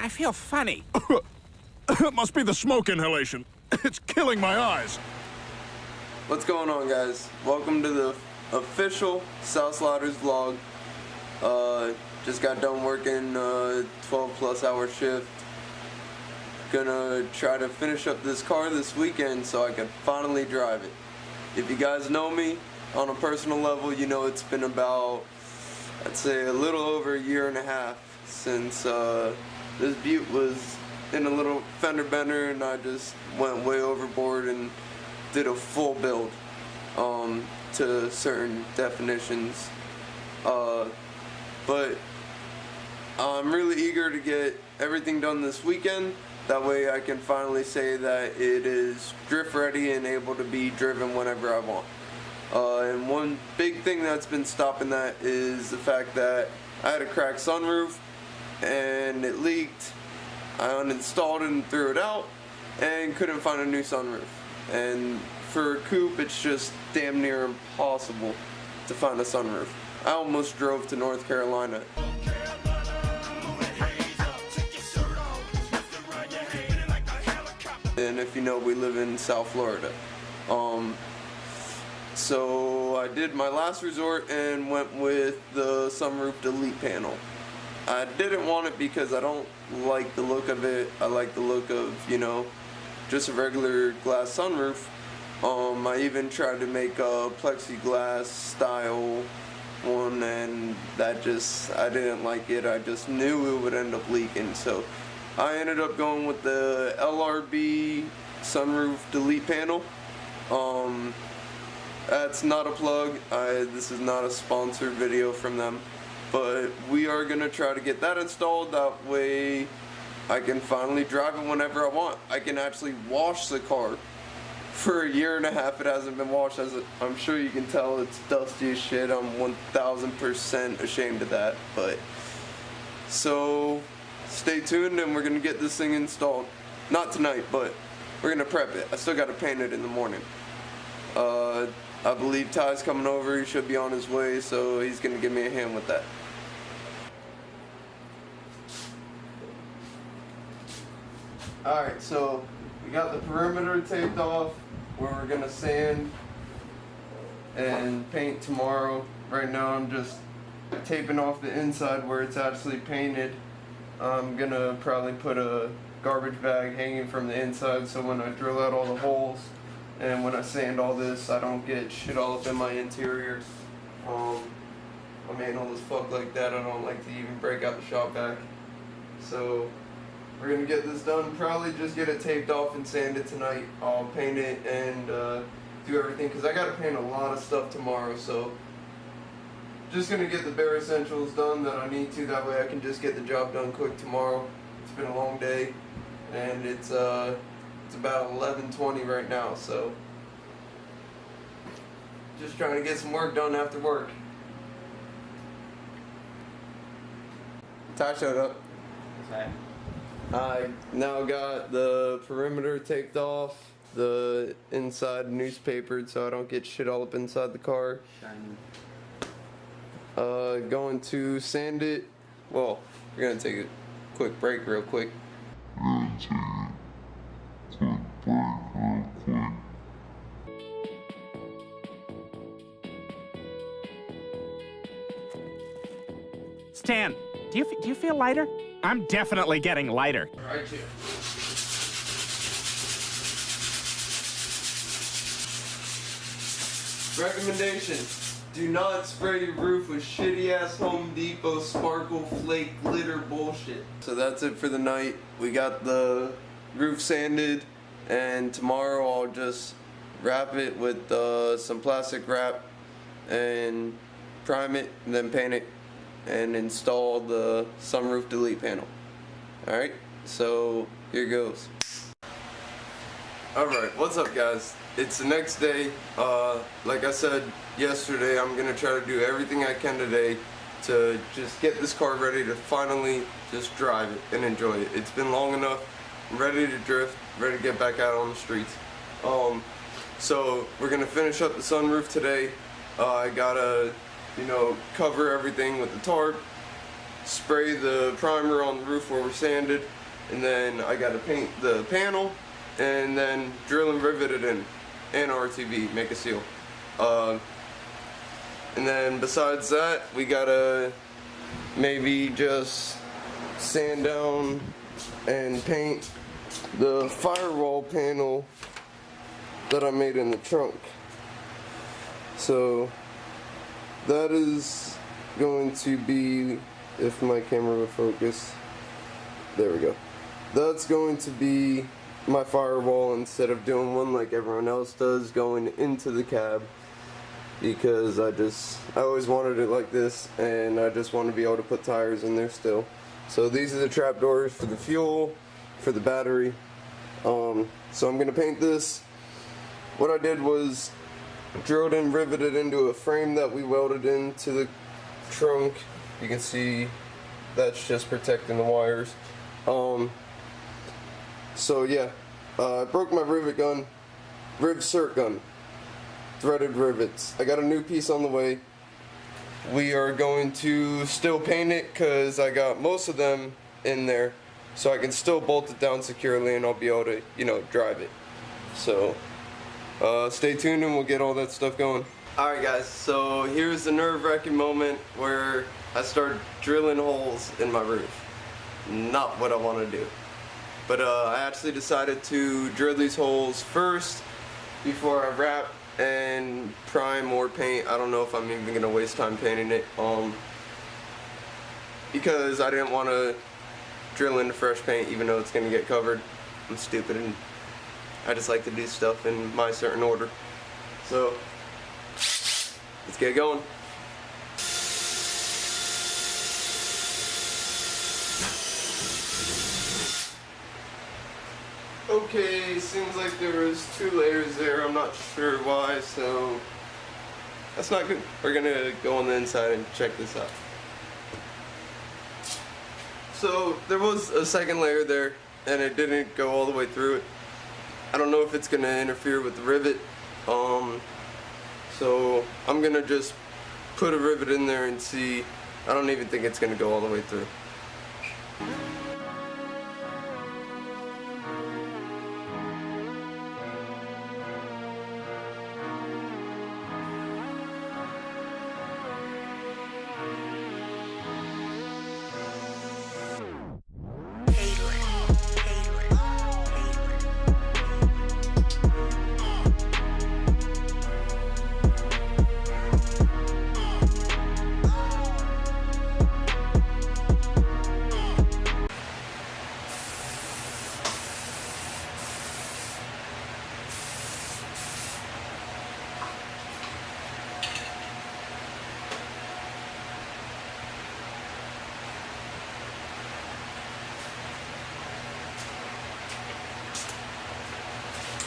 I feel funny. It must be the smoke inhalation. It's killing my eyes. What's going on, guys? Welcome to the official South Sliders vlog. Just got done working a 12+ hour shift. Gonna try to finish up this car this weekend so I can finally drive it. If you guys know me on a personal level, you know it's been about, I'd say, a little over a year and a half since this Butte was in a little fender bender, and I just went way overboard and did a full build to certain definitions. But I'm really eager to get everything done this weekend. That way I can finally say that it is drift ready and able to be driven whenever I want. And one big thing that's been stopping that is the fact that I had a cracked sunroof and it leaked. I uninstalled it and threw it out and couldn't find a new sunroof. And for a coupe, it's just damn near impossible to find a sunroof. I almost drove to North Carolina. And if you know, we live in South Florida. So I did my last resort and went with the sunroof delete panel. I didn't want it because I don't like the look of it. I like the look of, you know, just a regular glass sunroof. I even tried to make a plexiglass style one, and that just, I didn't like it. I just knew it would end up leaking. So I ended up going with the LRB sunroof delete panel. That's not a plug. This is not a sponsored video from them. But we are going to try to get that installed. That way I can finally drive it whenever I want. I can actually wash the car. For a year and a half it hasn't been washed. I'm sure you can tell it's dusty as shit. I'm 1000% ashamed of that. But so stay tuned and we're going to get this thing installed. Not tonight, but we're going to prep it. I still got to paint it in the morning. I believe Ty's coming over. He should be on his way, so he's going to give me a hand with that. Alright, so we got the perimeter taped off where we're going to sand and paint tomorrow. Right now I'm just taping off the inside where it's actually painted. I'm going to probably put a garbage bag hanging from the inside so when I drill out all the holes and when I sand all this, I don't get shit all up in my interior. I'm anal as fuck like that. I don't like to even break out the shop vac. So we're gonna get this done. Probably just get it taped off and sand it tonight. I'll paint it and do everything because I gotta paint a lot of stuff tomorrow. So just gonna get the bare essentials done that I need to. That way I can just get the job done quick tomorrow. It's been a long day, and it's about 11:20 right now. So just trying to get some work done after work. Ty showed up. Okay. I now got the perimeter taped off, the inside newspapered so I don't get shit all up inside the car. Going to sand it. Well, we're gonna take a quick break real quick. Stan, do you feel lighter? I'm definitely getting lighter. Right here. Recommendation: do not spray your roof with shitty ass Home Depot sparkle flake glitter bullshit. So that's it for the night. We got the roof sanded, and tomorrow I'll just wrap it with some plastic wrap and prime it and then paint it and install the sunroof delete panel. Alright, so here goes. Alright, what's up guys? It's the next day. Like I said yesterday, I'm gonna try to do everything I can today to just get this car ready to finally just drive it and enjoy it. It's been long enough. I'm ready to drift, ready to get back out on the streets. So we're gonna finish up the sunroof today. I gotta, you know, cover everything with the tarp, spray the primer on the roof where we're sanded, and then I gotta paint the panel, and then drill and rivet it in, and RTV, make a seal. And then besides that, we gotta maybe just sand down and paint the firewall panel that I made in the trunk. So that is going to be, if my camera would focus, there we go. That's going to be my firewall instead of doing one like everyone else does going into the cab, because I always wanted it like this, and I just want to be able to put tires in there still. So these are the trap doors for the fuel, for the battery. So I'm gonna paint this. What I did was drilled and riveted into a frame that we welded into the trunk. You can see that's just protecting the wires. So yeah, I broke my rivet gun, cert gun, threaded rivets. I got a new piece on the way. We are going to still paint it because I got most of them in there, so I can still bolt it down securely and I'll be able to, you know, drive it. So stay tuned and we'll get all that stuff going. Alright guys, so here's the nerve-wracking moment where I start drilling holes in my roof. Not what I want to do. But I actually decided to drill these holes first before I wrap and prime or paint. I don't know if I'm even going to waste time painting it, because I didn't want to drill into fresh paint even though it's going to get covered. I'm stupid and I just like to do stuff in my certain order. So let's get going. Okay, seems like there was 2 layers there. I'm not sure why, so that's not good. We're gonna go on the inside and check this out. So there was a second layer there, and it didn't go all the way through it. I don't know if it's gonna interfere with the rivet. So I'm gonna just put a rivet in there and see. I don't even think it's gonna go all the way through.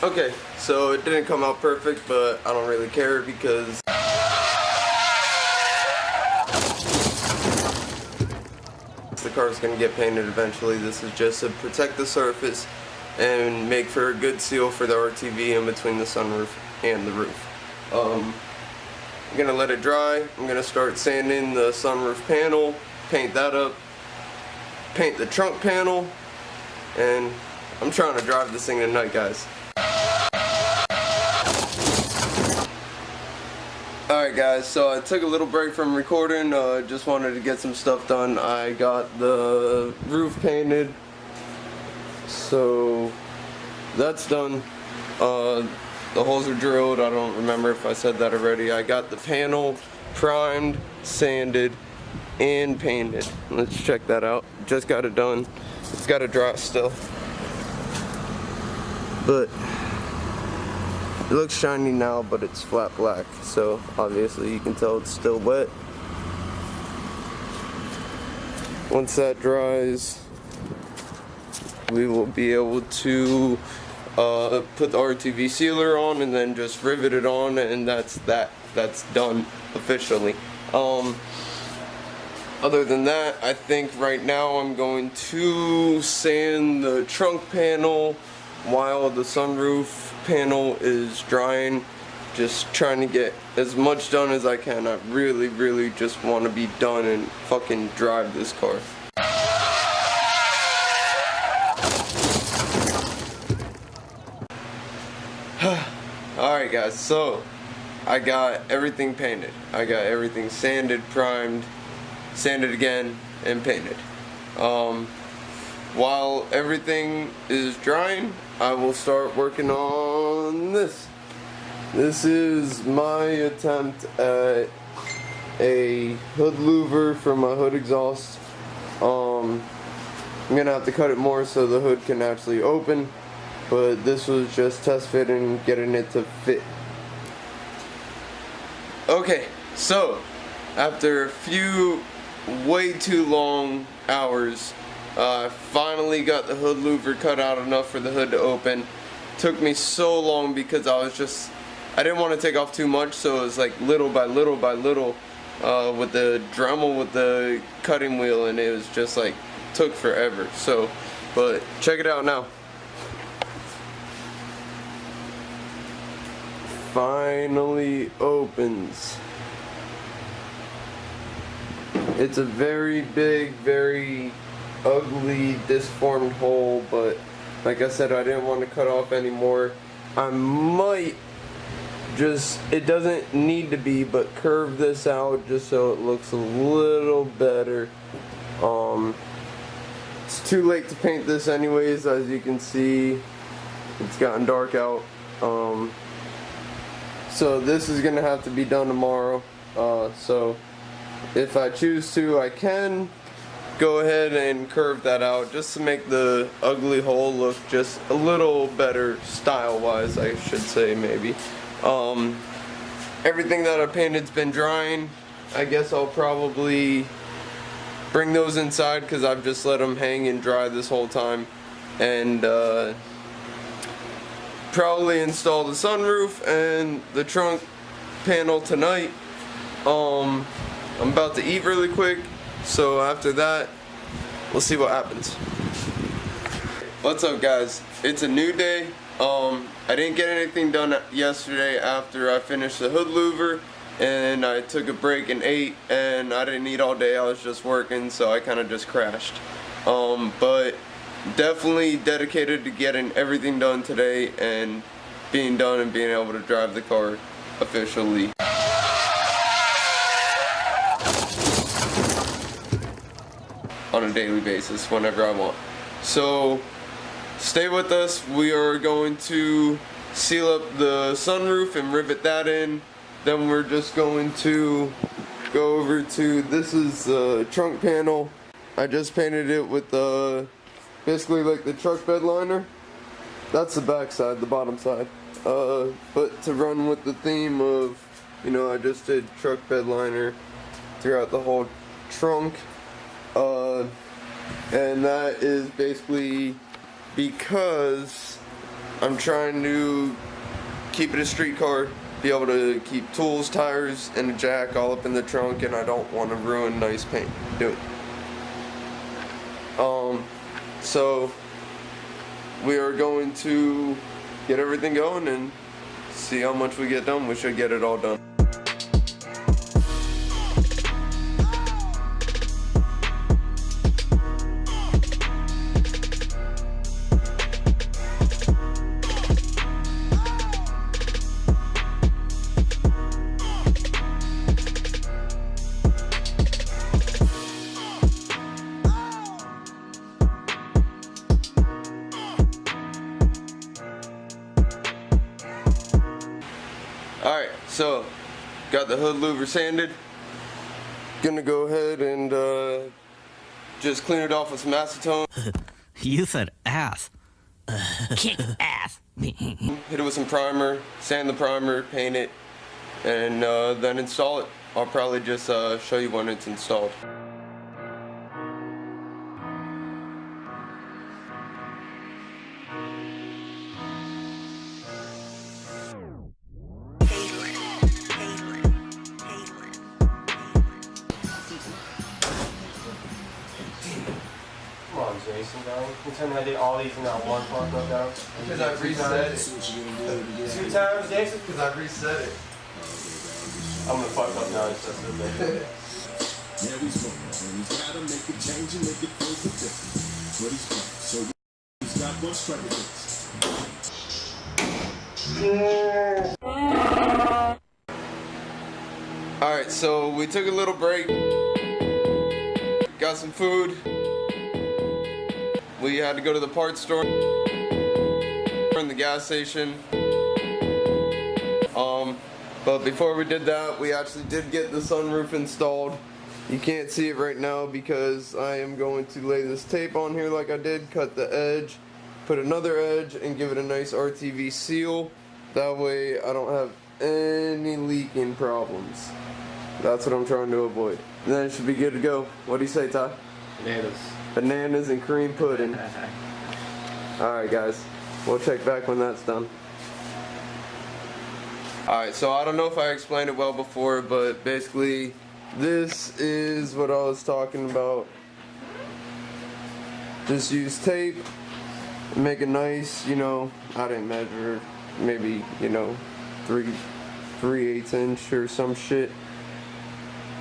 Okay, so it didn't come out perfect, but I don't really care because the car's gonna get painted eventually. This is just to protect the surface and make for a good seal for the RTV in between the sunroof and the roof. I'm gonna let it dry. I'm gonna start sanding the sunroof panel, paint that up, paint the trunk panel, and I'm trying to drive this thing tonight, guys. Alright guys, so I took a little break from recording, just wanted to get some stuff done. I got the roof painted, so that's done. The holes are drilled. I don't remember if I said that already. I got the panel primed, sanded, and painted. Let's check that out. Just got it done. It's got to dry still, but it looks shiny now, but it's flat black, so obviously you can tell it's still wet. Once that dries, we will be able to put the RTV sealer on and then just rivet it on, and that's that. That's done officially. Other than that, I think right now I'm going to sand the trunk panel while the sunroof panel is drying, just trying to get as much done as I can. I really, really just want to be done and fucking drive this car. Alright guys, so I got everything painted. I got everything sanded, primed, sanded again, and painted. While everything is drying, I will start working on this. This is my attempt at a hood louver for my hood exhaust. I'm gonna have to cut it more so the hood can actually open, but this was just test fitting, getting it to fit. Okay, so after a few way too long hours, I finally got the hood louver cut out enough for the hood to open. Took me so long because I didn't want to take off too much, so it was like little by little by little with the Dremel with the cutting wheel, and it was just like took forever. So, but check it out now. Finally opens. It's a very big, very ugly, disformed hole, but like I said, I didn't want to cut off anymore. I might just, it doesn't need to be, but curve this out just so it looks a little better. It's too late to paint this anyways, as you can see. It's gotten dark out. So this is gonna have to be done tomorrow. So if I choose to, I can go ahead and curve that out just to make the ugly hole look just a little better style-wise, I should say, maybe. Everything that I painted's been drying. I guess I'll probably bring those inside because I've just let them hang and dry this whole time, and probably install the sunroof and the trunk panel tonight. I'm about to eat really quick, so after that we'll see what happens. What's up guys, it's a new day. I didn't get anything done yesterday after I finished the hood louver, and I took a break and ate, and I didn't eat all day. I was just working, so I kind of just crashed. But definitely dedicated to getting everything done today and being done and being able to drive the car officially. On a daily basis, whenever I want. So stay with us. We are going to seal up the sunroof and rivet that in. Then we're just going to go over to, this is the trunk panel. I just painted it with basically like the truck bed liner. That's the back side, the bottom side. But to run with the theme of, you know, I just did truck bed liner throughout the whole trunk. And that is basically because I'm trying to keep it a street car, be able to keep tools, tires, and a jack all up in the trunk, and I don't want to ruin nice paint. Do it. So we are going to get everything going and see how much we get done. We should get it all done. Alright, so got the hood louver sanded. Gonna go ahead and just clean it off with some acetone. You said ass. Kick ass. Hit it with some primer, sand the primer, paint it, and then install it. I'll probably just show you when it's installed. Come on, Jason going? You tell me I did all these in that one fuck up down? Because I reset it. 2 times, Jason? Because I reset it. I'm gonna fuck up now. It's just a bit. Yeah, we smoke, and he's gotta make a change and make it feel the difference. But he's back, so he's got one strike against. Alright, so we took a little break. Got some food. We had to go to the parts store in the gas station. But before we did that, we actually did get the sunroof installed. You can't see it right now because I am going to lay this tape on here like I did, cut the edge, put another edge, and give it a nice RTV seal. That way I don't have any leaking problems. That's what I'm trying to avoid. And then it should be good to go. What do you say, Ty? Bananas. Bananas and cream pudding. Alright guys, we'll check back when that's done. Alright, so I don't know if I explained it well before, but basically this is what I was talking about. Just use tape, make a nice, you know, I didn't measure, maybe, you know, 3/8 inch or some shit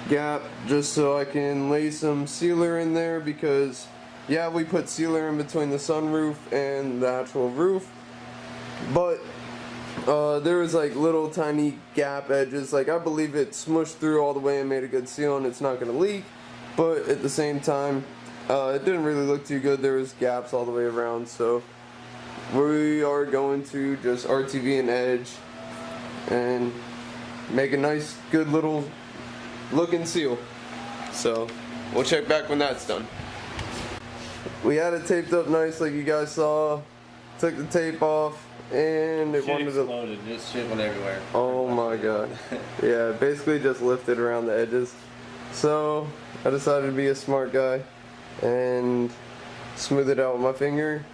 gap, just so I can lay some sealer in there, because yeah, we put sealer in between the sunroof and the actual roof, but there was like little tiny gap edges. Like I believe it smushed through all the way and made a good seal and it's not going to leak, but at the same time it didn't really look too good. There was gaps all the way around, so we are going to just RTV an edge and make a nice good little looking seal. So we'll check back when that's done. We had it taped up nice like you guys saw. Took the tape off and it wanted exploded. Just shit went everywhere. Oh my god. Yeah, basically just lifted around the edges. So I decided to be a smart guy and smooth it out with my finger,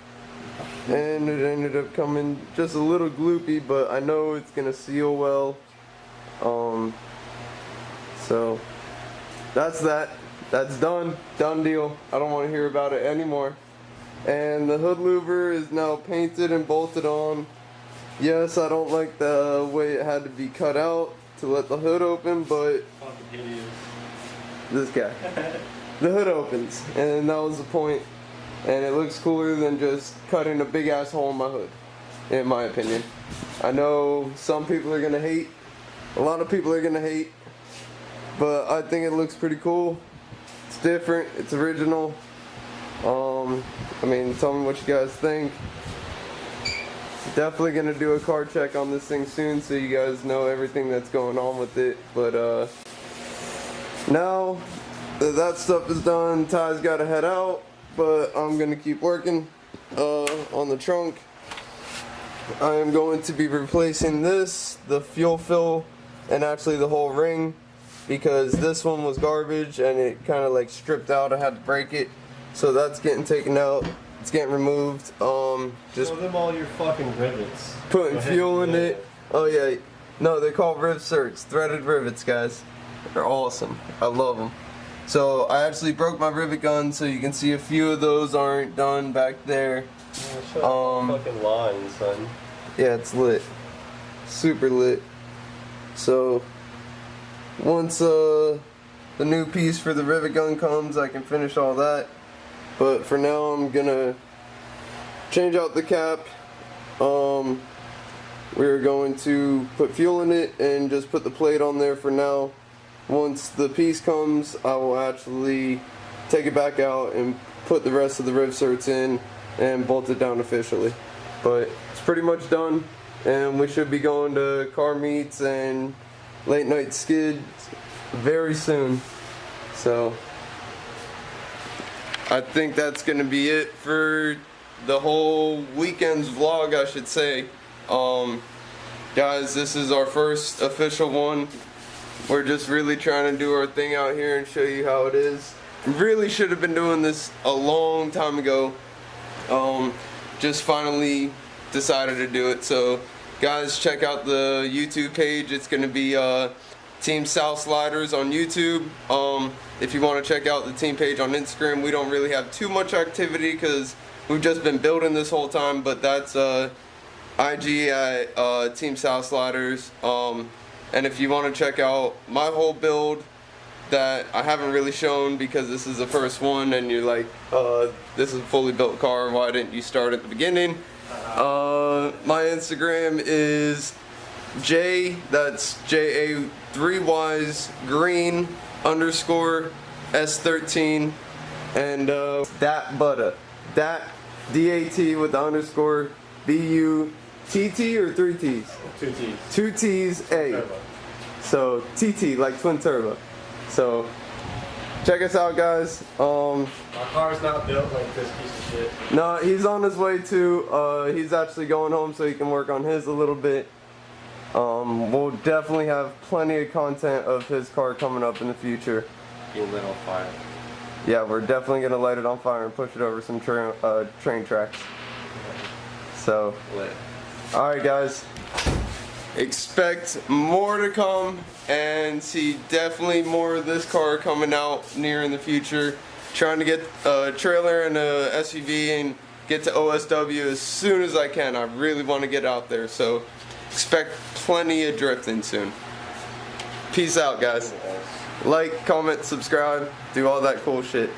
and it ended up coming just a little gloopy, but I know it's gonna seal well. So that's that. That's done. Done deal. I don't want to hear about it anymore. And the hood louver is now painted and bolted on. Yes, I don't like the way it had to be cut out to let the hood open, but this guy. The hood opens, and that was the point. And it looks cooler than just cutting a big ass hole in my hood, in my opinion. I know some people are gonna hate. A lot of people are gonna hate. But I think it looks pretty cool. It's different. It's original. I mean, tell me what you guys think. Definitely gonna do a car check on this thing soon, so you guys know everything that's going on with it. But now that stuff is done, Ty's got to head out. But I'm gonna keep working on the trunk. I am going to be replacing this, the fuel fill, and actually the whole ring, because this one was garbage and it kind of like stripped out. I had to break it, so that's getting taken out. It's getting removed. Just show them all your fucking rivets. Putting fuel in it. Oh yeah, no, they're called riv certs, threaded rivets, guys. They're awesome. I love them. So I actually broke my rivet gun, so you can see a few of those aren't done back there. Yeah, show the fucking line, son. Yeah, it's lit. Super lit. So once the new piece for the rivet gun comes, I can finish all that. But for now, I'm gonna change out the cap. We're going to put fuel in it and just put the plate on there for now. Once the piece comes, I will actually take it back out and put the rest of the riv certs in and bolt it down officially. But it's pretty much done, and we should be going to car meets and late night skids very soon. So I think that's gonna be it for the whole weekend's vlog, I should say. Guys, this is our first official one. We're just really trying to do our thing out here and show you how it is. Really should have been doing this a long time ago. Just finally decided to do it. So guys, check out the YouTube page. It's gonna be Team South Sliders on YouTube. If you want to check out the team page on Instagram, we don't really have too much activity because we've just been building this whole time, but that's IG at Team South Sliders. And if you want to check out my whole build that I haven't really shown because this is the first one and you're like, this is a fully built car, why didn't you start at the beginning? My Instagram is that's JA3Ys green _ S13 and dat butter. Dat DAT with the underscore BUTT or 3 T's? 2 T's. 2 T's A. Turbo. So TT like twin turbo. So check us out, guys. My car's not built like this piece of shit. No, he's on his way to. He's actually going home so he can work on his a little bit. We'll definitely have plenty of content of his car coming up in the future. You lit on fire. Yeah, we're definitely gonna light it on fire and push it over some train tracks. So, Lit. all right, guys. Expect more to come and see definitely more of this car coming out near in the future. Trying to get a trailer and a SUV and get to OSW as soon as I can. I really want to get out there, so expect plenty of drifting soon. Peace out, guys. Like, comment, subscribe, do all that cool shit.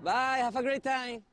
Bye, have a great time.